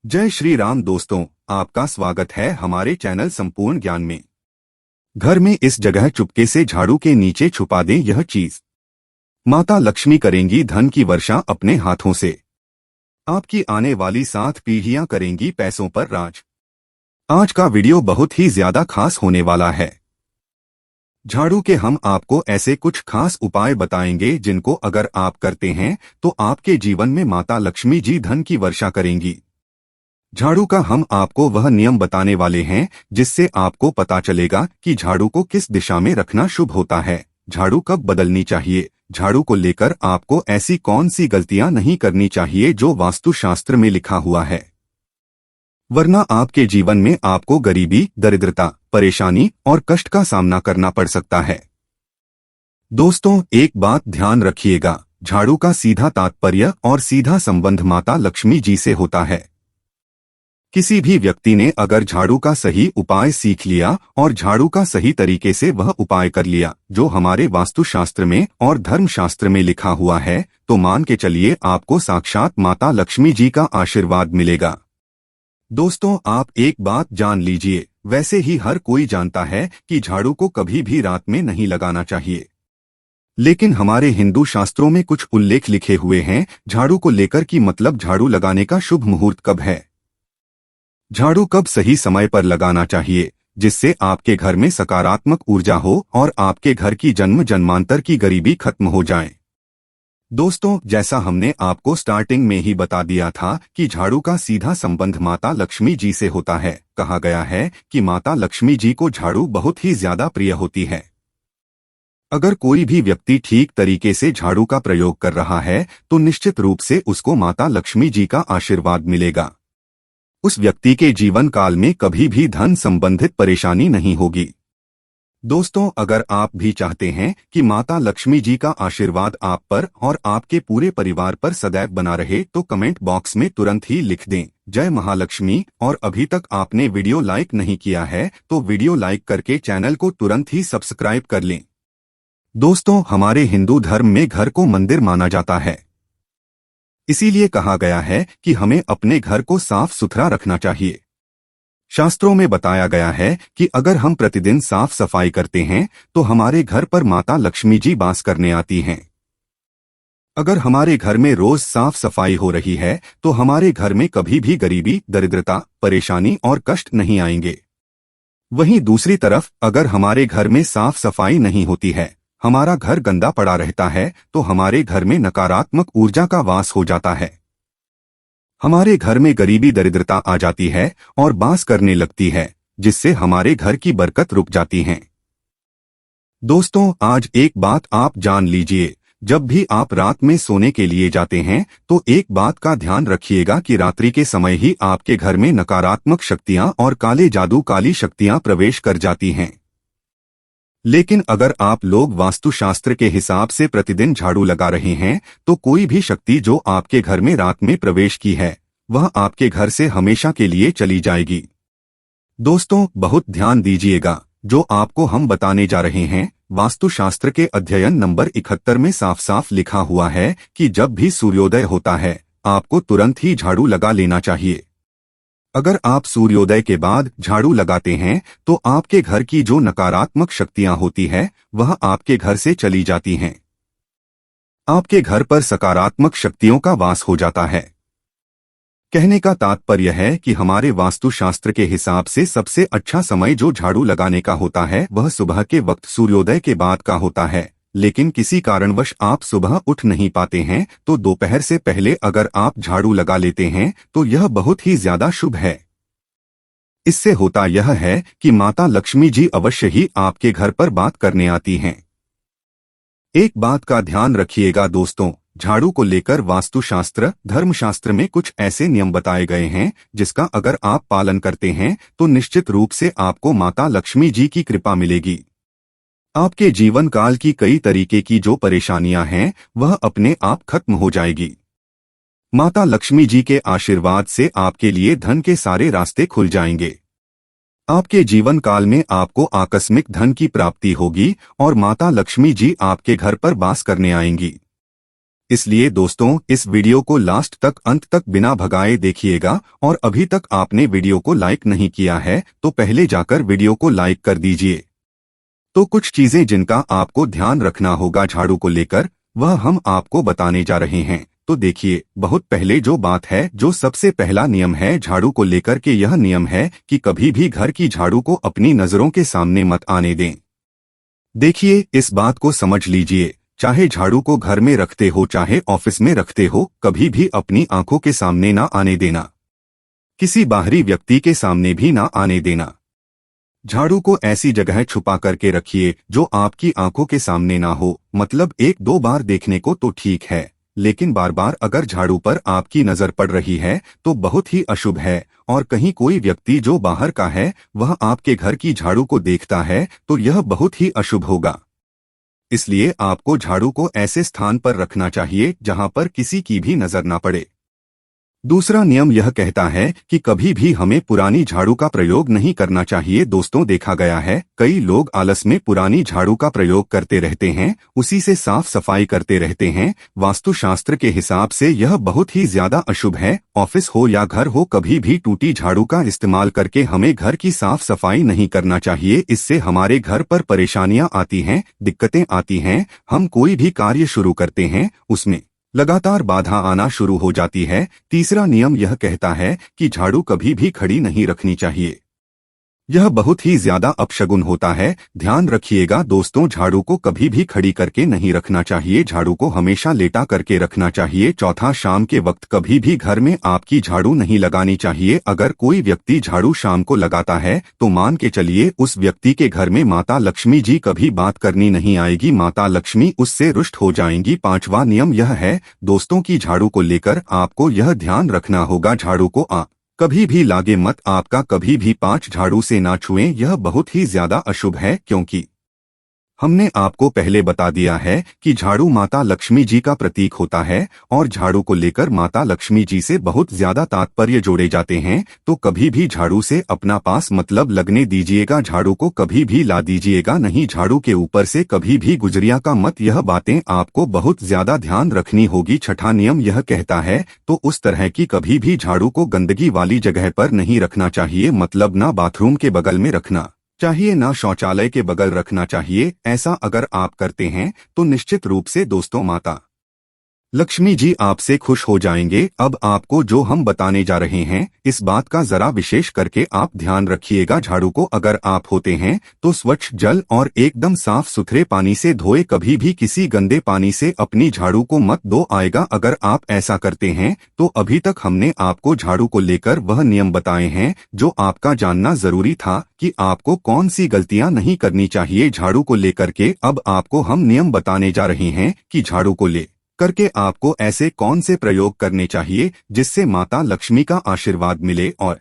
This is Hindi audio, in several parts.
जय श्री राम दोस्तों, आपका स्वागत है हमारे चैनल संपूर्ण ज्ञान में। घर में इस जगह चुपके से झाड़ू के नीचे छुपा दें यह चीज। माता लक्ष्मी करेंगी धन की वर्षा अपने हाथों से। आपकी आने वाली 7 पीढ़ियां करेंगी पैसों पर राज। आज का वीडियो बहुत ही ज्यादा खास होने वाला है। झाड़ू के हम आपको ऐसे कुछ खास उपाय बताएंगे जिनको अगर आप करते हैं तो आपके जीवन में माता लक्ष्मी जी धन की वर्षा करेंगी। झाड़ू का हम आपको वह नियम बताने वाले हैं जिससे आपको पता चलेगा कि झाड़ू को किस दिशा में रखना शुभ होता है, झाड़ू कब बदलनी चाहिए, झाड़ू को लेकर आपको ऐसी कौन सी गलतियां नहीं करनी चाहिए जो वास्तुशास्त्र में लिखा हुआ है, वरना आपके जीवन में आपको गरीबी, दरिद्रता, परेशानी और कष्ट का सामना करना पड़ सकता है। दोस्तों, एक बात ध्यान रखिएगा, झाड़ू का सीधा तात्पर्य और सीधा संबंध माता लक्ष्मी जी से होता है। किसी भी व्यक्ति ने अगर झाड़ू का सही उपाय सीख लिया और झाड़ू का सही तरीके से वह उपाय कर लिया जो हमारे वास्तुशास्त्र में और धर्मशास्त्र में लिखा हुआ है, तो मान के चलिए आपको साक्षात माता लक्ष्मी जी का आशीर्वाद मिलेगा। दोस्तों, आप एक बात जान लीजिए, वैसे ही हर कोई जानता है कि झाड़ू को कभी भी रात में नहीं लगाना चाहिए, लेकिन हमारे हिंदू शास्त्रों में कुछ उल्लेख लिखे हुए हैं झाड़ू को लेकर कि मतलब झाड़ू लगाने का शुभ मुहूर्त कब है, झाड़ू कब सही समय पर लगाना चाहिए जिससे आपके घर में सकारात्मक ऊर्जा हो और आपके घर की जन्म जन्मांतर की गरीबी खत्म हो जाए। दोस्तों, जैसा हमने आपको स्टार्टिंग में ही बता दिया था कि झाड़ू का सीधा संबंध माता लक्ष्मी जी से होता है। कहा गया है कि माता लक्ष्मी जी को झाड़ू बहुत ही ज्यादा प्रिय होती है। अगर कोई भी व्यक्ति ठीक तरीके से झाड़ू का प्रयोग कर रहा है तो निश्चित रूप से उसको माता लक्ष्मी जी का आशीर्वाद मिलेगा। उस व्यक्ति के जीवन काल में कभी भी धन संबंधित परेशानी नहीं होगी। दोस्तों, अगर आप भी चाहते हैं कि माता लक्ष्मी जी का आशीर्वाद आप पर और आपके पूरे परिवार पर सदैव बना रहे तो कमेंट बॉक्स में तुरंत ही लिख दें जय महालक्ष्मी। और अभी तक आपने वीडियो लाइक नहीं किया है तो वीडियो लाइक करके चैनल को तुरंत ही सब्सक्राइब कर लें। दोस्तों, हमारे हिंदू धर्म में घर को मंदिर माना जाता है, इसीलिए कहा गया है कि हमें अपने घर को साफ सुथरा रखना चाहिए। शास्त्रों में बताया गया है कि अगर हम प्रतिदिन साफ सफाई करते हैं तो हमारे घर पर माता लक्ष्मी जी वास करने आती हैं। अगर हमारे घर में रोज साफ सफाई हो रही है तो हमारे घर में कभी भी गरीबी, दरिद्रता, परेशानी और कष्ट नहीं आएंगे। वहीं दूसरी तरफ अगर हमारे घर में साफ सफाई नहीं होती है, हमारा घर गंदा पड़ा रहता है तो हमारे घर में नकारात्मक ऊर्जा का वास हो जाता है। हमारे घर में गरीबी, दरिद्रता आ जाती है और वास करने लगती है जिससे हमारे घर की बरकत रुक जाती है। दोस्तों, आज एक बात आप जान लीजिए, जब भी आप रात में सोने के लिए जाते हैं तो एक बात का ध्यान रखिएगा कि रात्रि के समय ही आपके घर में नकारात्मक शक्तियां और काले जादू, काली शक्तियां प्रवेश कर जाती हैं। लेकिन अगर आप लोग वास्तुशास्त्र के हिसाब से प्रतिदिन झाड़ू लगा रहे हैं तो कोई भी शक्ति जो आपके घर में रात में प्रवेश की है वह आपके घर से हमेशा के लिए चली जाएगी। दोस्तों, बहुत ध्यान दीजिएगा, जो आपको हम बताने जा रहे हैं वास्तुशास्त्र के अध्ययन नंबर 71 में साफ साफ लिखा हुआ है कि जब भी सूर्योदय होता है आपको तुरंत ही झाड़ू लगा लेना चाहिए। अगर आप सूर्योदय के बाद झाड़ू लगाते हैं तो आपके घर की जो नकारात्मक शक्तियां होती है वह आपके घर से चली जाती हैं। आपके घर पर सकारात्मक शक्तियों का वास हो जाता है। कहने का तात्पर्य है कि हमारे वास्तुशास्त्र के हिसाब से सबसे अच्छा समय जो झाड़ू लगाने का होता है वह सुबह के वक्त सूर्योदय के बाद का होता है। लेकिन किसी कारणवश आप सुबह उठ नहीं पाते हैं तो दोपहर से पहले अगर आप झाड़ू लगा लेते हैं तो यह बहुत ही ज्यादा शुभ है। इससे होता यह है कि माता लक्ष्मी जी अवश्य ही आपके घर पर बात करने आती हैं। एक बात का ध्यान रखिएगा दोस्तों, झाड़ू को लेकर वास्तुशास्त्र, धर्मशास्त्र में कुछ ऐसे नियम बताए गए हैं जिसका अगर आप पालन करते हैं तो निश्चित रूप से आपको माता लक्ष्मी जी की कृपा मिलेगी। आपके जीवन काल की कई तरीके की जो परेशानियां हैं वह अपने आप खत्म हो जाएगी। माता लक्ष्मी जी के आशीर्वाद से आपके लिए धन के सारे रास्ते खुल जाएंगे। आपके जीवन काल में आपको आकस्मिक धन की प्राप्ति होगी और माता लक्ष्मी जी आपके घर पर वास करने आएंगी। इसलिए दोस्तों इस वीडियो को लास्ट तक अंत तक बिना भगाए देखिएगा, और अभी तक आपने वीडियो को लाइक नहीं किया है तो पहले जाकर वीडियो को लाइक कर दीजिए। तो कुछ चीजें जिनका आपको ध्यान रखना होगा झाड़ू को लेकर, वह हम आपको बताने जा रहे हैं। तो देखिए, बहुत पहले जो बात है, जो सबसे पहला नियम है झाड़ू को लेकर के, यह नियम है कि कभी भी घर की झाड़ू को अपनी नजरों के सामने मत आने दें। देखिए, इस बात को समझ लीजिए, चाहे झाड़ू को घर में रखते हो चाहे ऑफिस में रखते हो, कभी भी अपनी आंखों के सामने ना आने देना, किसी बाहरी व्यक्ति के सामने भी ना आने देना। झाड़ू को ऐसी जगह छुपा करके रखिए जो आपकी आंखों के सामने ना हो। मतलब एक दो बार देखने को तो ठीक है, लेकिन बार बार अगर झाड़ू पर आपकी नजर पड़ रही है तो बहुत ही अशुभ है। और कहीं कोई व्यक्ति जो बाहर का है वह आपके घर की झाड़ू को देखता है तो यह बहुत ही अशुभ होगा। इसलिए आपको झाड़ू को ऐसे स्थान पर रखना चाहिए जहां पर किसी की भी नजर ना पड़े। दूसरा नियम यह कहता है कि कभी भी हमें पुरानी झाड़ू का प्रयोग नहीं करना चाहिए। दोस्तों देखा गया है कई लोग आलस में पुरानी झाड़ू का प्रयोग करते रहते हैं, उसी से साफ सफाई करते रहते हैं। वास्तुशास्त्र के हिसाब से यह बहुत ही ज्यादा अशुभ है। ऑफिस हो या घर हो, कभी भी टूटी झाड़ू का इस्तेमाल करके हमें घर की साफ सफाई नहीं करना चाहिए। इससे हमारे घर पर परेशानियां आती हैं, दिक्कतें आती हैं। हम कोई भी कार्य शुरू करते हैं उसमें लगातार बाधा आना शुरू हो जाती है। तीसरा नियम यह कहता है कि झाड़ू कभी भी खड़ी नहीं रखनी चाहिए, यह बहुत ही ज्यादा अपशगुन होता है। ध्यान रखिएगा दोस्तों, झाड़ू को कभी भी खड़ी करके नहीं रखना चाहिए, झाड़ू को हमेशा लेटा करके रखना चाहिए। चौथा, शाम के वक्त कभी भी घर में आपकी झाड़ू नहीं लगानी चाहिए। अगर कोई व्यक्ति झाड़ू शाम को लगाता है तो मान के चलिए उस व्यक्ति के घर में माता लक्ष्मी जी कभी बात करनी नहीं आएगी, माता लक्ष्मी उससे रुष्ट हो जाएंगी। पांचवा नियम यह है दोस्तों की झाड़ू को लेकर आपको यह ध्यान रखना होगा, झाड़ू को कभी भी लागे मत, आपका कभी भी 5 झाड़ू से ना छुएं, यह बहुत ही ज्यादा अशुभ है। क्योंकि हमने आपको पहले बता दिया है कि झाड़ू माता लक्ष्मी जी का प्रतीक होता है और झाड़ू को लेकर माता लक्ष्मी जी से बहुत ज्यादा तात्पर्य जोड़े जाते हैं। तो कभी भी झाड़ू से अपना पास मतलब लगने दीजिएगा, झाड़ू को कभी भी ला दीजिएगा नहीं, झाड़ू के ऊपर से कभी भी गुजरिया का मत। यह बातें आपको बहुत ज्यादा ध्यान रखनी होगी। छठा नियम यह कहता है तो उस तरह की कभी भी झाड़ू को गंदगी वाली जगह पर नहीं रखना चाहिए, मतलब ना बाथरूम के बगल में रखना चाहिए, ना शौचालय के बगल रखना चाहिए। ऐसा अगर आप करते हैं तो निश्चित रूप से दोस्तों माता लक्ष्मी जी आपसे खुश हो जाएंगे। अब आपको जो हम बताने जा रहे हैं इस बात का जरा विशेष करके आप ध्यान रखिएगा। झाड़ू को अगर आप होते हैं तो स्वच्छ जल और एकदम साफ सुथरे पानी से धोए, कभी भी किसी गंदे पानी से अपनी झाड़ू को मत धो आएगा। अगर आप ऐसा करते हैं तो अभी तक हमने आपको झाड़ू को लेकर वह नियम बताए हैं जो आपका जानना जरूरी था कि आपको कौन सी गलतियां नहीं करनी चाहिए झाड़ू को लेकर के। अब आपको हम नियम बताने जा रहे हैं कि झाड़ू को ले करके आपको ऐसे कौन से प्रयोग करने चाहिए जिससे माता लक्ष्मी का आशीर्वाद मिले और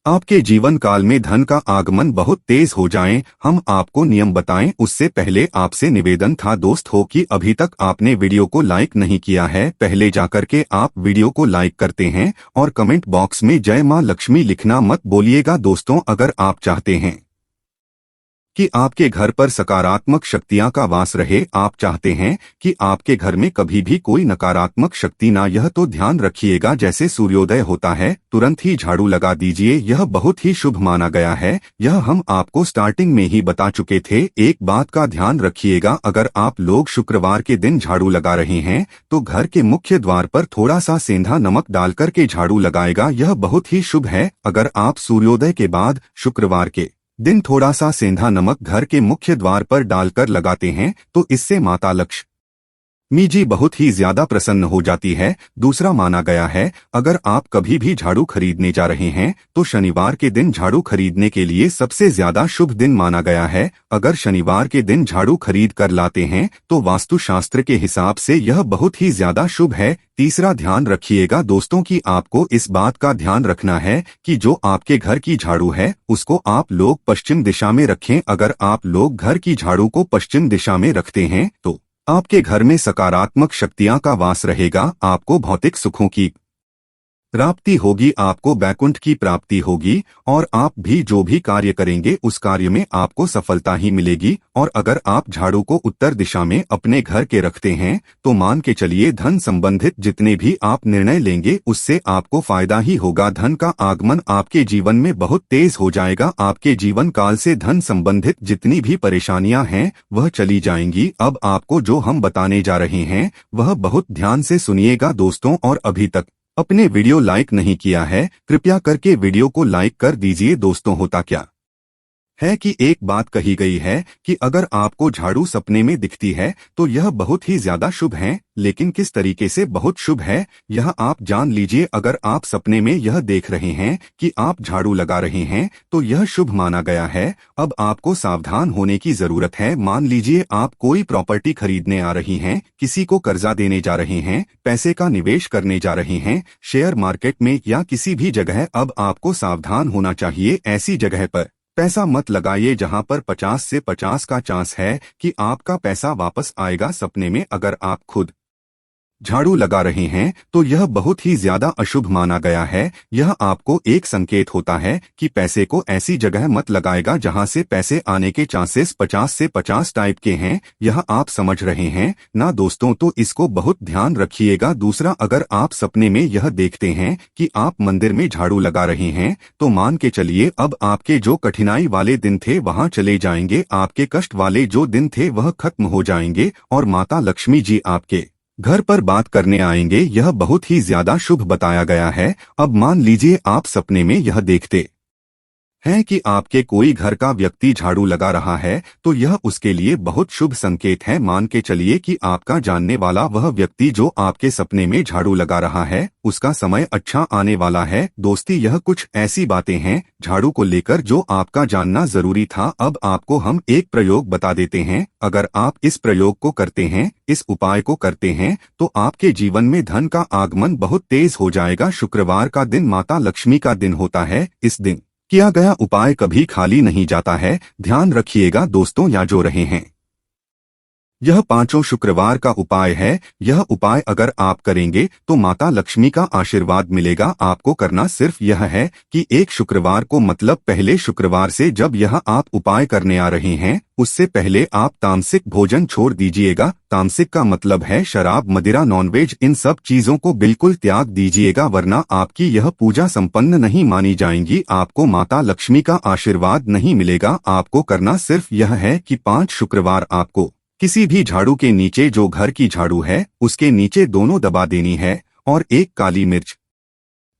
आपके जीवन काल में धन का आगमन बहुत तेज हो जाए। हम आपको नियम बताएं उससे पहले आपसे निवेदन था दोस्त हो कि अभी तक आपने वीडियो को लाइक नहीं किया है, पहले जाकर के आप वीडियो को लाइक करते हैं और कमेंट बॉक्स में जय मां लक्ष्मी लिखना मत बोलिएगा। दोस्तों अगर आप चाहते हैं कि आपके घर पर सकारात्मक शक्तियां का वास रहे, आप चाहते हैं कि आपके घर में कभी भी कोई नकारात्मक शक्ति ना, यह तो ध्यान रखिएगा जैसे सूर्योदय होता है तुरंत ही झाड़ू लगा दीजिए, यह बहुत ही शुभ माना गया है। यह हम आपको स्टार्टिंग में ही बता चुके थे। एक बात का ध्यान रखिएगा, अगर आप लोग शुक्रवार के दिन झाड़ू लगा रहे हैं तो घर के मुख्य द्वार पर थोड़ा सा सेंधा नमक डालकर के झाड़ू लगाएगा, यह बहुत ही शुभ है। अगर आप सूर्योदय के बाद शुक्रवार के दिन थोड़ा सा सेंधा नमक घर के मुख्य द्वार पर डालकर लगाते हैं तो इससे माता लक्ष्मी जी बहुत ही ज्यादा प्रसन्न हो जाती है। दूसरा माना गया है अगर आप कभी भी झाड़ू खरीदने जा रहे हैं तो शनिवार के दिन झाड़ू खरीदने के लिए सबसे ज्यादा शुभ दिन माना गया है। अगर शनिवार के दिन झाड़ू खरीद कर लाते हैं तो वास्तुशास्त्र के हिसाब से यह बहुत ही ज्यादा शुभ है। तीसरा ध्यान रखिएगा दोस्तों कि आपको इस बात का ध्यान रखना है कि जो आपके घर की झाड़ू है उसको आप लोग पश्चिम दिशा में रखें। अगर आप लोग घर की झाड़ू को पश्चिम दिशा में रखते हैं तो आपके घर में सकारात्मक शक्तियां का वास रहेगा, आपको भौतिक सुखों की प्राप्ति होगी, आपको बैकुंठ की प्राप्ति होगी और आप भी जो भी कार्य करेंगे उस कार्य में आपको सफलता ही मिलेगी। और अगर आप झाड़ू को उत्तर दिशा में अपने घर के रखते हैं तो मान के चलिए धन संबंधित जितने भी आप निर्णय लेंगे उससे आपको फायदा ही होगा। धन का आगमन आपके जीवन में बहुत तेज हो जाएगा। आपके जीवन काल से धन संबंधित जितनी भी परेशानियां हैं वह चली जाएंगी। अब आपको जो हम बताने जा रहे हैं वह बहुत ध्यान से सुनिएगा दोस्तों। और अभी तक अपने वीडियो लाइक नहीं किया है कृपया करके वीडियो को लाइक कर दीजिए। दोस्तों होता क्या है कि एक बात कही गई है कि अगर आपको झाड़ू सपने में दिखती है तो यह बहुत ही ज्यादा शुभ है। लेकिन किस तरीके से बहुत शुभ है यह आप जान लीजिए। अगर आप सपने में यह देख रहे हैं कि आप झाड़ू लगा रहे हैं तो यह शुभ माना गया है। अब आपको सावधान होने की जरूरत है। मान लीजिए आप कोई प्रॉपर्टी खरीदने आ रही हैं, किसी को कर्जा देने जा रहे हैं, पैसे का निवेश करने जा रहे हैं शेयर मार्केट में या किसी भी जगह। अब आपको सावधान होना चाहिए। ऐसी जगह पर पैसा मत लगाइए जहां पर 50 से 50 का चांस है कि आपका पैसा वापस आएगा। सपने में अगर आप खुद झाड़ू लगा रहे हैं तो यह बहुत ही ज्यादा अशुभ माना गया है। यह आपको एक संकेत होता है कि पैसे को ऐसी जगह मत लगाएगा जहां से पैसे आने के चांसेस 50 से 50 टाइप के हैं। यह आप समझ रहे हैं ना दोस्तों, तो इसको बहुत ध्यान रखिएगा। दूसरा, अगर आप सपने में यह देखते हैं कि आप मंदिर में झाड़ू लगा रहे हैं तो मान के चलिए अब आपके जो कठिनाई वाले दिन थे वहां चले जाएंगे। आपके कष्ट वाले जो दिन थे वह खत्म हो जाएंगे और माता लक्ष्मी जी आपके घर पर बात करने आएंगे। यह बहुत ही ज्यादा शुभ बताया गया है। अब मान लीजिए आप सपने में यह देखते हैं कि आपके कोई घर का व्यक्ति झाड़ू लगा रहा है तो यह उसके लिए बहुत शुभ संकेत है। मान के चलिए कि आपका जानने वाला वह व्यक्ति जो आपके सपने में झाड़ू लगा रहा है उसका समय अच्छा आने वाला है। दोस्ती, यह कुछ ऐसी बातें हैं झाड़ू को लेकर जो आपका जानना जरूरी था। अब आपको हम एक प्रयोग बता देते हैं। अगर आप इस प्रयोग को करते हैं, इस उपाय को करते हैं तो आपके जीवन में धन का आगमन बहुत तेज हो जाएगा। शुक्रवार का दिन माता लक्ष्मी का दिन होता है। इस दिन किया गया उपाय कभी खाली नहीं जाता है। ध्यान रखिएगा दोस्तों, या जो रहे हैं यह पांचों शुक्रवार का उपाय है। यह उपाय अगर आप करेंगे तो माता लक्ष्मी का आशीर्वाद मिलेगा। आपको करना सिर्फ यह है कि एक शुक्रवार को मतलब पहले शुक्रवार से जब यह आप उपाय करने आ रहे हैं उससे पहले आप तामसिक भोजन छोड़ दीजिएगा। तामसिक का मतलब है शराब, मदिरा, नॉनवेज, इन सब चीजों को बिल्कुल त्याग दीजिएगा वरना आपकी यह पूजा संपन्न नहीं मानी जाएगी। आपको माता लक्ष्मी का आशीर्वाद नहीं मिलेगा। आपको करना सिर्फ यह है कि 5 शुक्रवार आपको किसी भी झाड़ू के नीचे, जो घर की झाड़ू है उसके नीचे दोनों दबा देनी है और एक काली मिर्च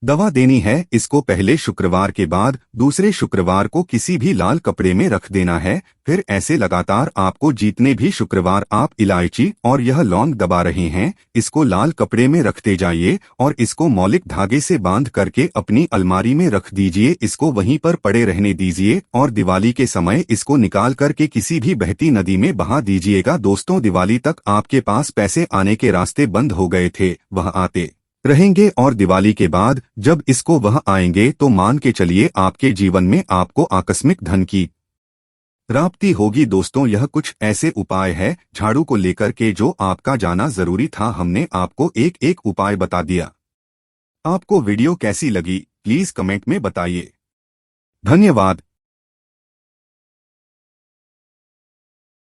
दवा देनी है। इसको पहले शुक्रवार के बाद दूसरे शुक्रवार को किसी भी लाल कपड़े में रख देना है। फिर ऐसे लगातार आपको जितने भी शुक्रवार आप इलायची और यह लौंग दबा रहे हैं इसको लाल कपड़े में रखते जाइए और इसको मौलिक धागे से बांध करके अपनी अलमारी में रख दीजिए। इसको वहीं पर पड़े रहने दीजिए और दिवाली के समय इसको निकाल करके किसी भी बहती नदी में बहा दीजिएगा। दोस्तों, दिवाली तक आपके पास पैसे आने के रास्ते बंद हो गए थे वह आते रहेंगे और दिवाली के बाद जब इसको वह आएंगे तो मान के चलिए आपके जीवन में आपको आकस्मिक धन की प्राप्ति होगी। दोस्तों, यह कुछ ऐसे उपाय है झाड़ू को लेकर के जो आपका जाना जरूरी था। हमने आपको एक एक उपाय बता दिया। आपको वीडियो कैसी लगी प्लीज कमेंट में बताइए। धन्यवाद।